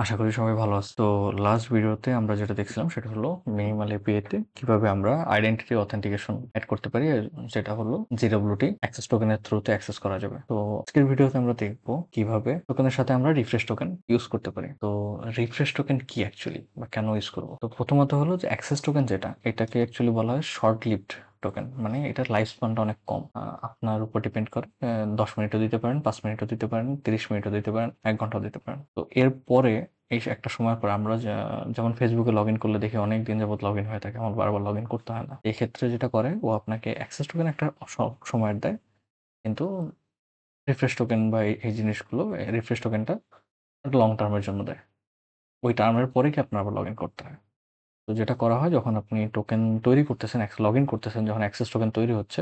আশা করি সবাই ভালো আছে। তো লাস্ট ভিডিওতে আমরা যেটা দেখছিলাম সেটা হলো মিনিমাল এপিআই তে কিভাবে আমরা আইডেন্টিটি অথেন্টিকেশন এড করতে পারি, যেটা হলো জিডব্লিউটি অ্যাক্সেস টোকেনের থ্রুতে অ্যাক্সেস করা যাবে। তো আজকের ভিডিওতে আমরা দেখবো কিভাবে টোকেনের সাথে আমরা রিফ্রেশ টোকেন ইউজ করতে পারি। তো রিফ্রেশ টোকেন কি অ্যাকচুয়ালি, বা কেন ইউজ করবো? তো প্রথমত হলো যে অ্যাক্সেস টোকেন, যেটা এটাকে অ্যাকচুয়ালি বলা হয় শর্ট লিভড টোকেন, মানে এটার লাইফ স্প্যানটা অনেক কম। আপনার উপর ডিপেন্ড করে। 10 মিনিটও দিতে পারেন, 5 মিনিটও দিতে পারেন, 30 মিনিটও দিতে পারেন, 1 ঘন্টাও দিতে পারেন। তো এরপরে এই একটা সময়ের পর আমরা যেমন ফেসবুকে লগ ইন করলে দেখি অনেক দিন যাবত লগ ইন হয়ে থাকে, আমার বারবার লগ ইন করতে হয় না। এই ক্ষেত্রে যেটা করে, ও আপনাকে অ্যাক্সেস টোকেন একটা সময়ের দেয়, কিন্তু রিফ্রেশ টোকেন বা এই জিনিসগুলো, রিফ্রেশ টোকেনটা একটা লং টার্মের জন্য দেয়। ওই টার্মের পরে কি আপনার আবার লগ ইন করতে হয়। তো যেটা করা হয়, যখন আপনি টোকেন তৈরি করতেছেন, লগ ইন করতেছেন, যখন অ্যাক্সেস টোকেন তৈরি হচ্ছে,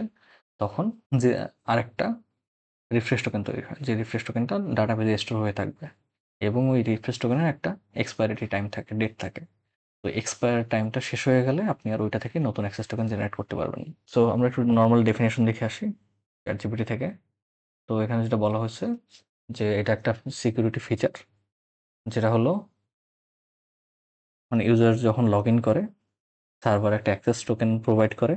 তখন যে আরেকটা রিফ্রেশ টোকেন তৈরি হয়, যে রিফ্রেশ টোকেনটা ডাটাবেজে স্টোর হয়ে থাকবে, এবং ওই রিফ্রেশ টোকেনের একটা এক্সপায়ারিটি টাইম থাকে, ডেট থাকে। তো এক্সপায়ার টাইমটা শেষ হয়ে গেলে আপনি আর ওইটা থেকে নতুন অ্যাক্সেস টোকেন জেনারেট করতে পারবেন। সো আমরা একটু নর্মাল ডেফিনেশন দেখে আসি চ্যাটজিপিটি থেকে। তো এখানে যেটা বলা হয়েছে যে এটা একটা সিকিউরিটি ফিচার, যেটা হলো মানে ইউজার যখন লগ ইন করে, সার্ভার একটা অ্যাক্সেস টোকেন প্রোভাইড করে,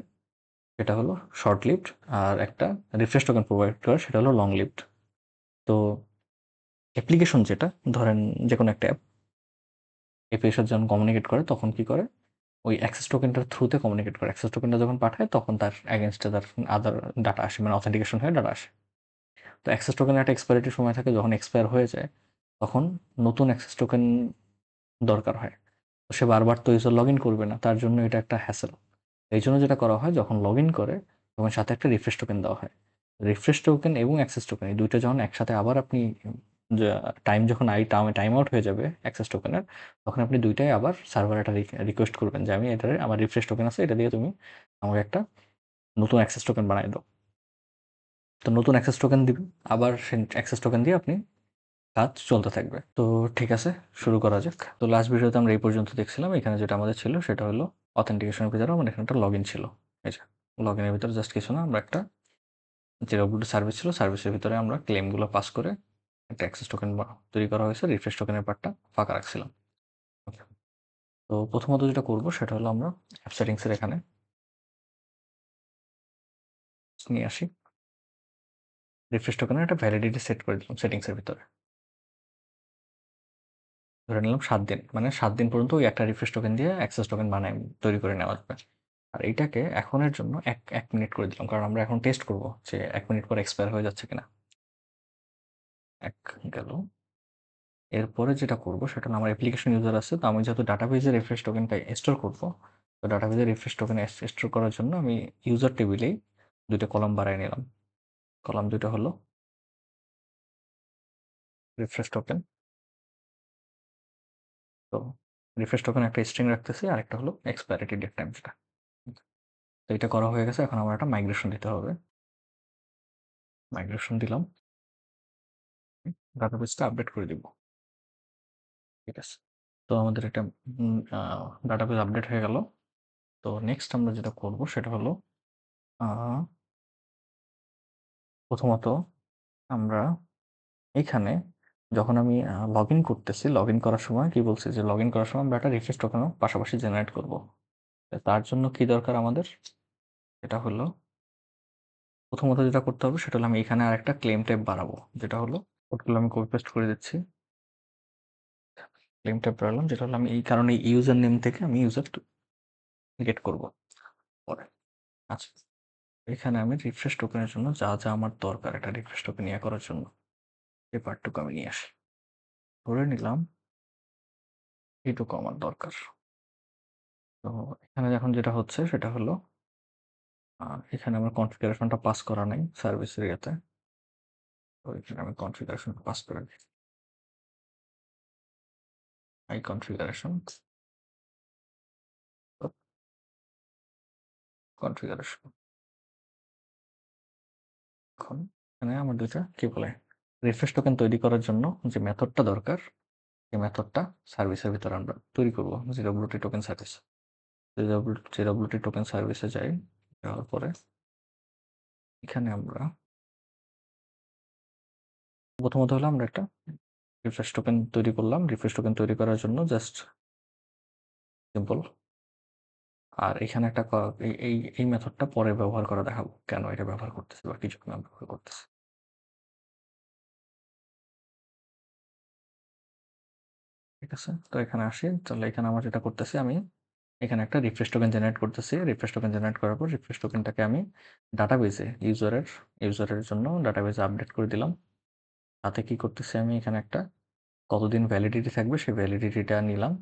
সেটা হলো শর্ট লিভড, আর একটা রিফ্রেশ টোকেন প্রোভাইড করে, সেটা হলো লং লিভড। তো অ্যাপ্লিকেশন যেটা, ধরেন যে কোনো একটা এর সাথে যখন কমিউনিকেট করে, তখন কি করে, ওই অ্যাক্সেস টোকেনটার থ্রুতে কমিউনিকেট করে। অ্যাক্সেস টোকেনটা যখন পাঠায়, তখন তার অ্যাগেনস্টে তার আদার ডাটা আসে, মানে অথেন্টিকেশন হয়ে ডাটা আসে। তো অ্যাক্সেস টোকেনের একটা এক্সপায়ারিটি সময় থাকে, যখন এক্সপায়ার হয়ে যায় তখন নতুন অ্যাক্সেস টোকেন দরকার হয়। তো সে বারবার তো ইউজার লগ ইন করবে না, তার জন্য এটা একটা হ্যাসেল। এই জন্য যেটা করা হয়, যখন লগ ইন করে তখন সাথে একটা রিফ্রেশ টোকেন দেওয়া হয়। রিফ্রেশ টোকেন এবং অ্যাক্সেস টোকেন, এই দুইটা যখন একসাথে আবার আপনি যখন টাইম আউট হয়ে যাবে অ্যাক্সেস টোকেনের, তখন আপনি দুইটাই আবার সার্ভার একটা রিকোয়েস্ট করবেন যে আমি এটারে, আমার রিফ্রেশ টোকেন আছে, এটা দিয়ে তুমি আমাকে একটা নতুন অ্যাক্সেস টোকেন বানাই দাও। তো নতুন অ্যাক্সেস টোকেন দিবে, আবার সেই অ্যাক্সেস টোকেন দিয়ে আপনি কাজ চলতে থাকবে। তো ঠিক আছে, শুরু করা যাক। তো লাস্ট ভিডিওতে আমরা এই পর্যন্ত দেখছিলাম। এখানে যেটা আমাদের ছিল সেটা হলো অথেন্টিকেশনের ভিতরে আমার এখানে একটা লগ ইন ছিল। এই যে লগ ইনের ভিতরে জাস্ট কিছু না, আমরা একটা যে রবট সার্ভিস ছিল, সার্ভিসের ভিতরে আমরা ক্লেমগুলো পাস করে একটা অ্যাক্সেস টোকেন তৈরি করা হয়েছে, রিফ্রেশ টোকেনের পার্টটা ফাঁকা রাখছিলাম। ওকে। তো প্রথমত যেটা করব সেটা হলো আমরা অ্যাপ সেটিংসের এখানে নিয়ে আসি। রিফ্রেশ টোকেনের একটা ভ্যালিডিটি সেট করে দিলাম সেটিংসের ভিতরে। ধরে নিলাম 7 দিন, মানে 7 দিন পর্যন্ত ওই একটা রিফ্রেশ টোকেন দিয়ে অ্যাক্সেস টোকেন বানায় তৈরি করে নেওয়া যাবে। আর এইটাকে এখনের জন্য এক মিনিট করে দিলাম, কারণ আমরা এখন টেস্ট করব যে 1 মিনিট পর এক্সপায়ার হয়ে যাচ্ছে কিনা। এক গেল। এরপরে যেটা করব সেটা হলো, আমার অ্যাপ্লিকেশন ইউজার আছে, তো আমি যেহেতু ডাটাবেজে রিফ্রেশ টোকেনটা স্টোর করব, তো ডাটাবেজে রিফ্রেশ টোকেন স্টোর করার জন্য আমি ইউজার টেবিলেই দুইটা কলাম বাড়াই নিলাম। কলাম দুটো হলো রিফ্রেশ টোকেন। তো রিফ্রেশ টোকেন একটা স্ট্রিং রাখতেছি, আর একটা হলো এক্সপায়ারিটি ডেট টাইম যেটা। তো এটা করা হয়ে গেছে, এখন আমার একটা মাইগ্রেশন দিতে হবে। মাইগ্রেশন দিলাম, ডাটাবেসটা আপডেট করে দিব। ঠিক আছে। তো আমাদের একটা ডাটাবেস আপডেট হয়ে গেল। তো নেক্সট আমরা যেটা করব সেটা হলো, আহ, প্রথমত আমরা এখানে যখন আমি লগ ইন করতেছি, লগ ইন করার সময় কি বলছি, যে লগ ইন করার সময় আমরা একটা রিফ্রেশ টোকেনও পাশাপাশি জেনারেট করব। তার জন্য কি দরকার আমাদের, এটা হলো প্রথমত যেটা করতে হবে সেটা হলো, আমি এখানে আর একটা ক্লেম টাইপ বাড়াবো, যেটা হলো কোডগুলো আমি কপি পেস্ট করে দিচ্ছি। ক্লেম টাইপ বাড়ালাম, যেটা হলো আমি এই কারণে ইউজার নেম থেকে আমি ইউজার গেট করব পরে। আচ্ছা, এখানে আমি রিফ্রেশ টোকেনের জন্য যা যা আমার দরকার, একটা রিফ্রেশ টোকেন ইয়ে করার জন্য, এই পার্টটুকু আমি নিয়ে আসি। ধরে নিলাম এইটুকু আমার দরকার। তো এখানে এখন যেটা হচ্ছে সেটা হলো, এখানে আমার কনফিগারেশনটা পাস করা নাই সার্ভিস এরিয়াতে। তো এখানে আমি কনফিগারেশনটা পাস করে দিই। I configuration, configuration. এখন এখানে আমার দুইটা কি বলে, রিফ্রেশ টোকেন তৈরি করার জন্য যে মেথডটা দরকার, এই মেথডটা সার্ভিসের ভিতরে আমরা তৈরি করবো, জিডব্লিউটি টোকেন সার্ভিস। জিডব্লিউটি টোকেন সার্ভিসে যাই, যাওয়ার পরে এখানে আমরা প্রথমত হলো আমরা একটা রিফ্রেশ টোকেন তৈরি করলাম। রিফ্রেশ টোকেন তৈরি করার জন্য জাস্ট সিম্পল। আর এখানে একটা এই মেথডটা পরে ব্যবহার করা দেখাবো। কেন এটা ব্যবহার করতেছি বা কিছু কেন ব্যবহার করতেছি। ঠিক আছে? তো এখানে আসি। তাহলে এখানে আমার যেটা করতেছি আমি এখানে একটা রিফ্রেশ টোকেন জেনারেট করতেছি। রিফ্রেশ টোকেন জেনারেট করার পর রিফ্রেশ টোকেনটাকে আমি ডাটাবেসে ইউজারের জন্য ডাটাবেসে আপডেট করে দিলাম। তাতে কি করতেছি আমি এখানে একটা কতদিন ভ্যালিডিটি থাকবে সেই ভ্যালিডিটিটা নিলাম।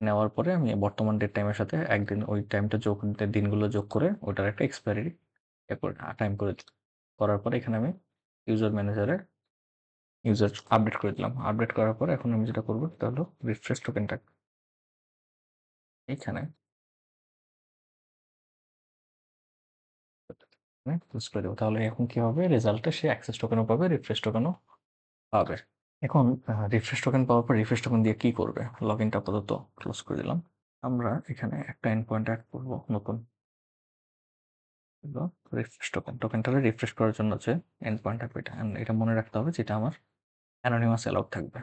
নেওয়ার পরে আমি বর্তমান ডেট টাইমের সাথে একদিন ওই টাইমটা দিনগুলো যোগ করে ওটার একটা এক্সপায়ারি টাইম করে দিলাম। করার পরে এখানে আমি ইউজার ম্যানেজারে ইউজার আপডেট করে দিলাম। আপডেট করার পর এখন আমি যেটা করবো সেটা হলো রিফ্রেশ টোকেনটা এইখানে ইউজ করে দেবো। তাহলে এখন কি হবে? রেজাল্টে সে অ্যাক্সেস টোকেনও পাবে, রিফ্রেশ টোকেনও পাবে। এখন রিফ্রেশ টোকেন পাওয়ার পর রিফ্রেশ টোকেন দিয়ে কি করবে? লগ ইনটা আপাতত ক্লোজ করে দিলাম। আমরা এখানে একটা এন্ড পয়েন্ট অ্যাড করবো নতুন। রিফ্রেশ টোকেনটাকে রিফ্রেশ করার জন্য যে এন্ড পয়েন্ট থাকবে এটা এটা মনে রাখতে হবে যেটা আমার অ্যানোনিমাস অ্যালাউড থাকবে।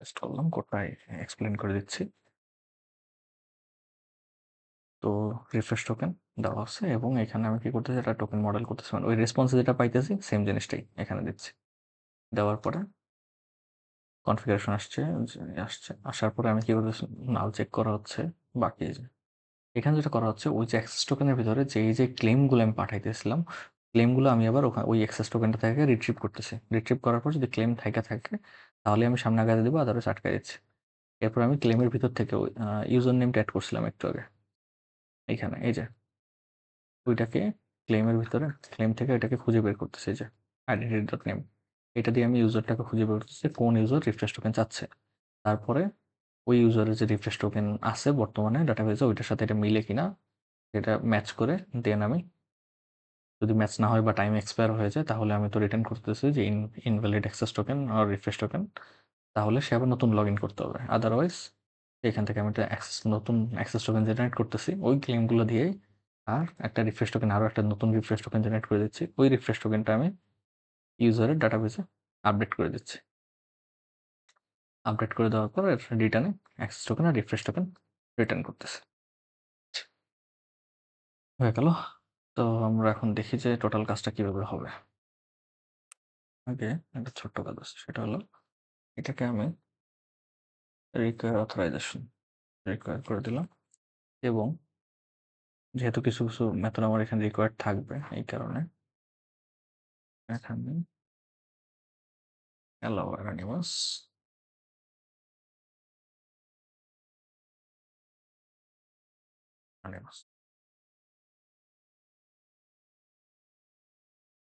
টেস্ট করলাম, কোডটা এক্সপ্লেন করে দিচ্ছি। তো রিফ্রেশ টোকেন দেওয়া আছে এবং এখানে আমি কি করতেছি একটা টোকেন মডেল করতেছি, মানে ওই রেসপন্সে যেটা পাইতেছি সেম জিনিসটাই এখানে দিচ্ছি। দেওয়ার পরে কনফিগারেশন আসার পরে আমি কি করতেছি, নাল চেক করা হচ্ছে। বাকি যে এখানে যেটা করা হচ্ছে ওই যে অ্যাক্সেস টোকেনের ভিতরে যে ক্লেমগুলো আমি পাঠাইতেছিলাম ক্লেমগুলো আমি আবার ওই অ্যাক্সেস টোকেনটা থেকে রিট্রিভ করতেছি। রিট্রিভ করার পর যদি ক্লেম থাকে তাহলে আমি সামনে আগাতে দেবো, আদারওয়াইজ আটকাই দিচ্ছি। এরপর আমি ক্লেমের ভিতর থেকে ওই ইউজার নেমটা অ্যাড করছিলাম একটু আগে। এইখানে এই যে ওইটাকে ক্লেমের ভিতরে ক্লেম থেকে এটাকে খুঁজে বের করতেছি, এই যে আইডেন্টিটি ডট নেম। এটা দিয়ে আমি ইউজারটাকে খুঁজে বের করতেছি কোন ইউজার রিফ্রেশ টোকেন চাচ্ছে। তারপরে ওই ইউজারের যে রিফ্রেশ টোকেন আছে বর্তমানে ডাটাবেজে ওইটার সাথে এটা মিলে কিনা এটা ম্যাচ করে দেন আমি, যদি ম্যাচ না হয় বা টাইম এক্সপায়ার হয়ে যায় তাহলে আমি তো রিটার্ন করতেছি যে ইনভ্যালিড অ্যাক্সেস টোকেন আর রিফ্রেশ টোকেন। তাহলে সে আবার নতুন লগ ইন করতে হবে। আদারওয়াইজ এখান থেকে আমি একটা নতুন অ্যাক্সেস টোকেন জেনারেট করতেছি ওই ক্লেমগুলো দিয়েই। আর একটা রিফ্রেশ টোকেন আরও একটা নতুন রিফ্রেশ টোকেন জেনারেট করে দিচ্ছি। ওই রিফ্রেশ টোকেনটা আমি ইউজারের ডাটাবেসে আপডেট করে দিচ্ছি। আপডেট করে দেওয়ার পর রিটার্নে অ্যাক্সেস টোকেন আর রিফ্রেশ টোকেন রিটার্ন করতেছে। হয়ে গেল। তো আমরা এখন দেখি যে টোটাল কাজটা কিভাবে হবে। আগে একটা ছোট্ট কাজ আছে, সেটা হলো এটাকে আমি অথরাইজেশন রিকোয়ার করে দিলাম এবং যেহেতু কিছু কিছু মেথড আমার এখানে রিকোয়ার্ড থাকবে এই কারণে এখানে allow anonymous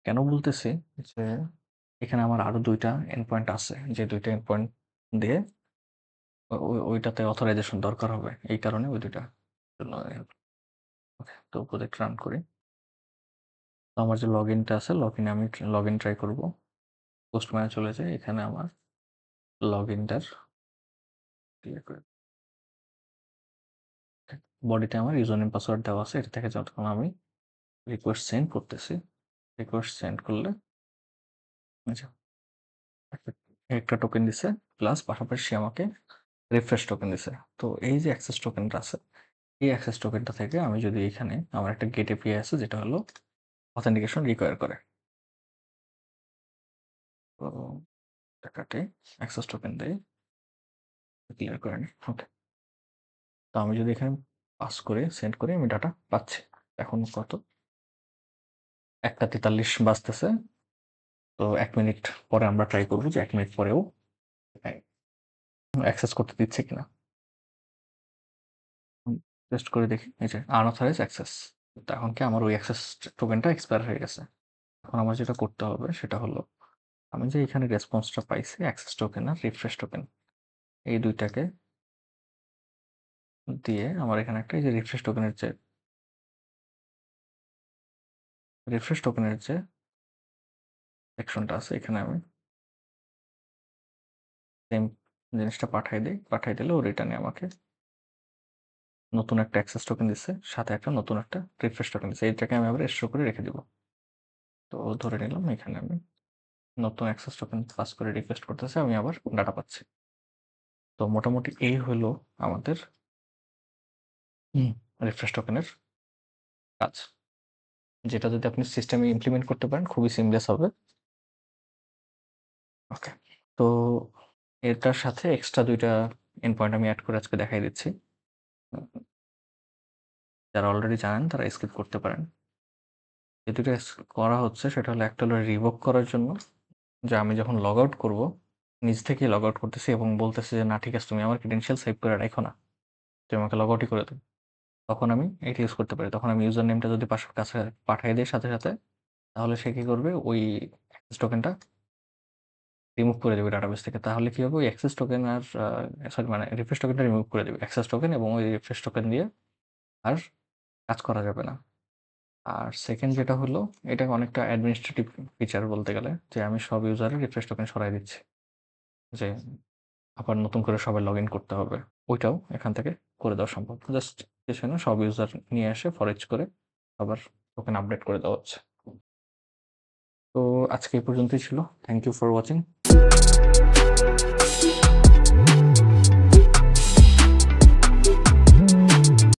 কেন বলতেছি যে এখানে আমার আরো দুইটা এন্ড পয়েন্ট আছে, যে দুইটা এন্ড পয়েন্ট দিয়ে ওইটাতে অথরাইজেশন দরকার হবে, এই কারণে ওই দুইটা জন্য। ওকে, তো প্রজেক্ট রান করি। তো আমার যে লগ ইনটা আছে লগ ইনে আমি লগ ইন ট্রাই করবো। পোস্ট ম্যানে চলে যায়, এখানে আমার লগ ইনটার ক্লিয়ার করে বডিতে আমার ইউজার নেম পাসওয়ার্ড দেওয়া আছে। এটা থেকে যখন আমি রিকোয়েস্ট সেন্ড করতেছি, রিকোয়েস্ট সেন্ড করলে আচ্ছা একটা টোকেন দিছে প্লাস পাশাপাশি সে আমাকে রিফ্রেশ টোকেন দিছে। তো এই যে অ্যাক্সেস টোকেনটা আছে এই অ্যাক্সেস টোকেনটা থেকে আমি যদি এখানে আমার একটা গেট এপিআই আছে যেটা হলো অথেন্টিকেশন রিকোয়ার করে, তো টাকাতে অ্যাক্সেস টোকেন দিয়ে ক্লিয়ার করে নি। ওকে, তো আমি যদি এখানে পাস করে সেন্ড করে আমি ডাটা পাচ্ছি। এখন কত 1:43 বাজতেছে। তো 1 মিনিট পরে আমরা ট্রাই করবো যে 1 মিনিট পরেও অ্যাক্সেস করতে দিচ্ছে কিনা। টেস্ট করে দেখি, এই যে আনঅথরাইজ অ্যাক্সেস। তো এখন কি আমার ওই অ্যাক্সেস টোকেনটা এক্সপায়ার হয়ে গেছে। এখন আমার যেটা করতে হবে সেটা হলো আমি যে এখানে রেসপন্সটা পাইছি অ্যাক্সেস টোকেন আর রিফ্রেশ টোকেন এই দুইটাকে দিয়ে আমার এখানে একটা এই যে রিফ্রেশ টোকেনের যে সেকশনটা আছে এখানে আমি সেম জিনিসটা পাঠাই দিই। পাঠাই দিলে ও রিটার্নে আমাকে নতুন একটা অ্যাক্সেস টোকেন দিচ্ছে, সাথে একটা নতুন একটা রিফ্রেশ টোকেন দিচ্ছে। এইটাকে আমি আবার স্টোর করে রেখে দিব। তো ধরে নিলাম এখানে আমি নতুন অ্যাক্সেস টোকেন পাস করে রিকোয়েস্ট করতেছি, আমি আবার ডাটা পাচ্ছি। তো মোটামুটি এই হলো আমাদের রিফ্রেশ টোকেনের কাজ, যেটা যদি আপনি সিস্টেমে ইমপ্লিমেন্ট করতে পারেন খুবই সিমলেস হবে। ওকে, তো এটার সাথে এক্সট্রা ২টা এন্ড পয়েন্ট আমি অ্যাড করে আজকে দেখাই দিচ্ছি। যারা অলরেডি জানেন তারা স্কিপ করতে পারেন। যে ২টা করা হচ্ছে সেটা হলো, একটা হলো রিভোক করার জন্য, যে আমি যখন লগ আউট করব নিজ থেকেই লগ আউট করতেছি এবং বলতেছি যে না ঠিক আছে তুমি আমার ক্রেডেনশিয়াল সেভ করে রাখো না, তুমি আমাকে লগ আউটই করে দাও। তখন আমি এটা ইউজ করতে পারি। তখন আমি ইউজার নেমটা যদি পাশের কাছে পাঠিয়ে দিই সাথে সাথে, তাহলে সে কি করবে, ওই অ্যাক্সেস টোকেনটা রিমুভ করে দেবে ডাটাবেস থেকে। তাহলে কি হবে, ওই অ্যাক্সেস টোকেন আর সরি মানে রিফ্রেশ টোকেনটা রিমুভ করে দেবে অ্যাক্সেস টোকেন, এবং ওই রিফ্রেশ টোকেন দিয়ে আর কাজ করা যাবে না। আর সেকেন্ড যেটা হলো, এটা অনেকটা অ্যাডমিনিস্ট্রেটিভ ফিচার বলতে গেলে, যে আমি সব ইউজারের রিফ্রেশ টোকেন সরাই দিচ্ছি, যে আবার নতুন করে সবাই লগ ইন করতে হবে। ওইটাও এখান থেকে করে দেওয়া সম্ভব। জাস্ট কিছু না, সব ইউজার নিয়ে এসে ফর ইচ করে আবার টোকেন আপডেট করে দেওয়া হচ্ছে। তো আজকে এই পর্যন্তই ছিল। Thank you for watching.